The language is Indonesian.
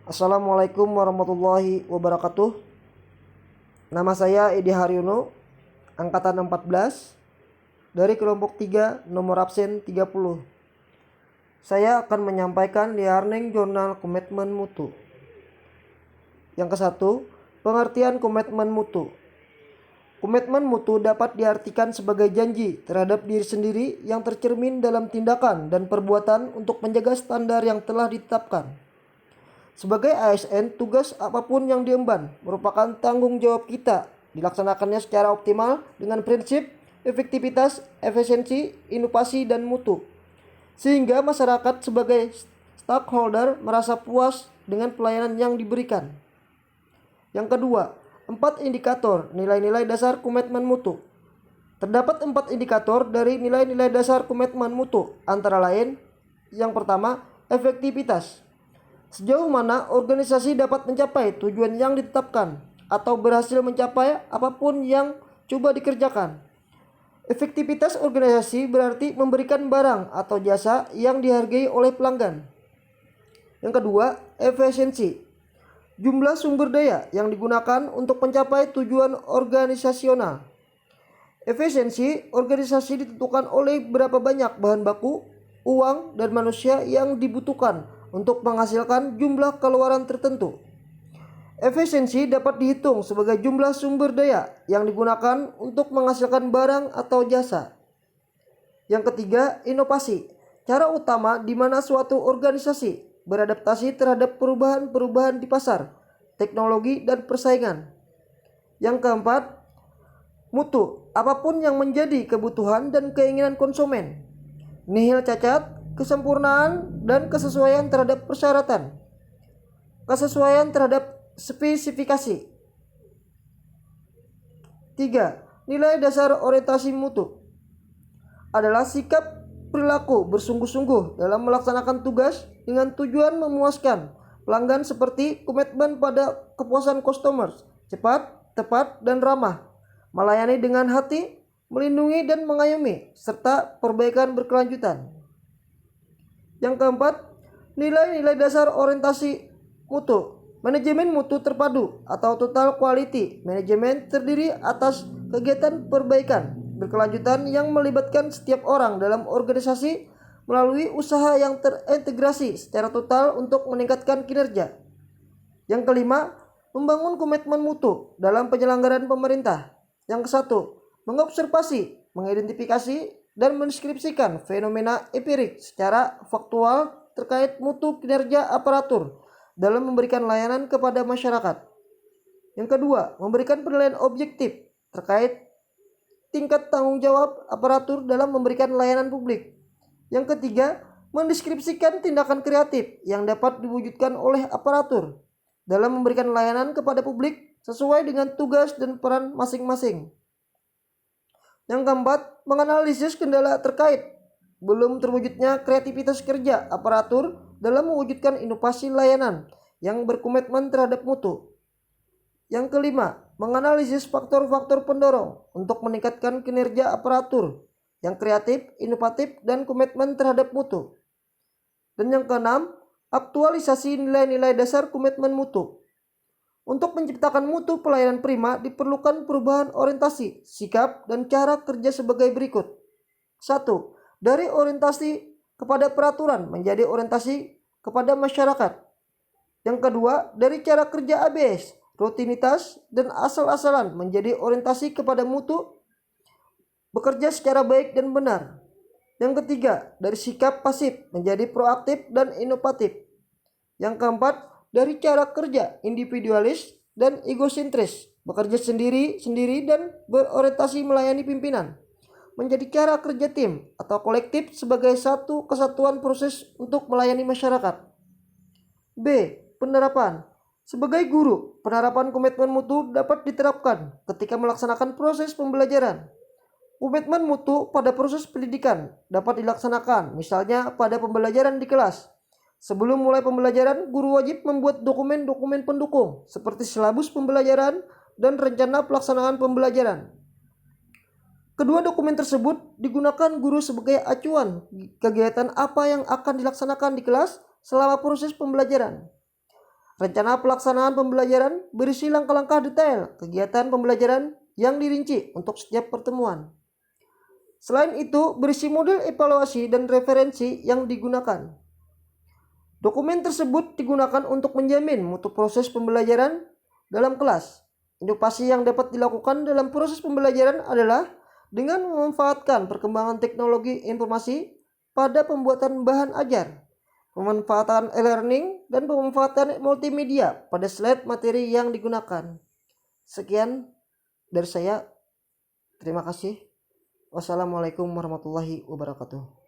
Assalamualaikum warahmatullahi wabarakatuh. Nama saya Edi Haryono, angkatan 14, dari kelompok 3, nomor absen 30. Saya akan menyampaikan learning journal komitmen mutu. Yang ke-1, pengertian komitmen mutu. Komitmen mutu dapat diartikan sebagai janji terhadap diri sendiri yang tercermin dalam tindakan dan perbuatan untuk menjaga standar yang telah ditetapkan. Sebagai ASN, tugas apapun yang diemban merupakan tanggung jawab kita dilaksanakannya secara optimal dengan prinsip efektivitas, efisiensi, inovasi, dan mutu. Sehingga masyarakat sebagai stakeholder merasa puas dengan pelayanan yang diberikan. Yang kedua, 4 indikator nilai-nilai dasar komitmen mutu. Terdapat 4 indikator dari nilai-nilai dasar komitmen mutu, antara lain, yang pertama, efektivitas. Sejauh mana organisasi dapat mencapai tujuan yang ditetapkan atau berhasil mencapai apapun yang coba dikerjakan. Efektivitas organisasi berarti memberikan barang atau jasa yang dihargai oleh pelanggan. Yang kedua, efisiensi. Jumlah sumber daya yang digunakan untuk mencapai tujuan organisasional. Efisiensi organisasi ditentukan oleh berapa banyak bahan baku, uang, dan manusia yang dibutuhkan untuk menghasilkan jumlah keluaran tertentu. Efisiensi dapat dihitung sebagai jumlah sumber daya yang digunakan untuk menghasilkan barang atau jasa. Yang ketiga, inovasi. Cara utama di mana suatu organisasi beradaptasi terhadap perubahan-perubahan di pasar, teknologi, dan persaingan. Yang keempat, mutu. Apapun yang menjadi kebutuhan dan keinginan konsumen. Nihil cacat, kesempurnaan, dan kesesuaian terhadap persyaratan. Kesesuaian terhadap spesifikasi. 3. Nilai dasar orientasi mutu adalah sikap perilaku bersungguh-sungguh dalam melaksanakan tugas dengan tujuan memuaskan pelanggan seperti komitmen pada kepuasan customer, cepat, tepat, dan ramah, melayani dengan hati, melindungi dan mengayomi, serta perbaikan berkelanjutan. Yang keempat, nilai-nilai dasar orientasi mutu. Manajemen mutu terpadu atau total quality management terdiri atas kegiatan perbaikan berkelanjutan yang melibatkan setiap orang dalam organisasi melalui usaha yang terintegrasi secara total untuk meningkatkan kinerja. Yang kelima, membangun komitmen mutu dalam penyelenggaraan pemerintah. Yang ke-1, mengobservasi, mengidentifikasi, dan mendeskripsikan fenomena empirik secara faktual terkait mutu kinerja aparatur dalam memberikan layanan kepada masyarakat. Yang kedua, memberikan penilaian objektif terkait tingkat tanggung jawab aparatur dalam memberikan layanan publik. Yang ketiga, mendeskripsikan tindakan kreatif yang dapat diwujudkan oleh aparatur dalam memberikan layanan kepada publik sesuai dengan tugas dan peran masing-masing. Yang keempat, menganalisis kendala terkait belum terwujudnya kreativitas kerja aparatur dalam mewujudkan inovasi layanan yang berkomitmen terhadap mutu. Yang kelima, menganalisis faktor-faktor pendorong untuk meningkatkan kinerja aparatur yang kreatif, inovatif, dan komitmen terhadap mutu. Dan yang keenam, aktualisasi nilai-nilai dasar komitmen mutu. Untuk menciptakan mutu pelayanan prima diperlukan perubahan orientasi, sikap, dan cara kerja sebagai berikut. 1. Dari orientasi kepada peraturan menjadi orientasi kepada masyarakat. Yang kedua, dari cara kerja ABS, rutinitas, dan asal-asalan menjadi orientasi kepada mutu, bekerja secara baik dan benar. Yang ketiga, dari sikap pasif menjadi proaktif dan inovatif. Yang keempat, dari cara kerja individualis dan egosentris, bekerja sendiri-sendiri dan berorientasi melayani pimpinan, menjadi cara kerja tim atau kolektif sebagai satu kesatuan proses untuk melayani masyarakat. B. Penerapan. Sebagai guru, penerapan komitmen mutu dapat diterapkan ketika melaksanakan proses pembelajaran. Komitmen mutu pada proses pendidikan dapat dilaksanakan, misalnya pada pembelajaran di kelas. Sebelum mulai pembelajaran, guru wajib membuat dokumen-dokumen pendukung seperti silabus pembelajaran dan rencana pelaksanaan pembelajaran. Kedua dokumen tersebut digunakan guru sebagai acuan kegiatan apa yang akan dilaksanakan di kelas selama proses pembelajaran. Rencana pelaksanaan pembelajaran berisi langkah-langkah detail kegiatan pembelajaran yang dirinci untuk setiap pertemuan. Selain itu, berisi model evaluasi dan referensi yang digunakan. Dokumen tersebut digunakan untuk menjamin mutu proses pembelajaran dalam kelas. Inovasi yang dapat dilakukan dalam proses pembelajaran adalah dengan memanfaatkan perkembangan teknologi informasi pada pembuatan bahan ajar, pemanfaatan e-learning, dan pemanfaatan multimedia pada slide materi yang digunakan. Sekian dari saya. Terima kasih. Wassalamualaikum warahmatullahi wabarakatuh.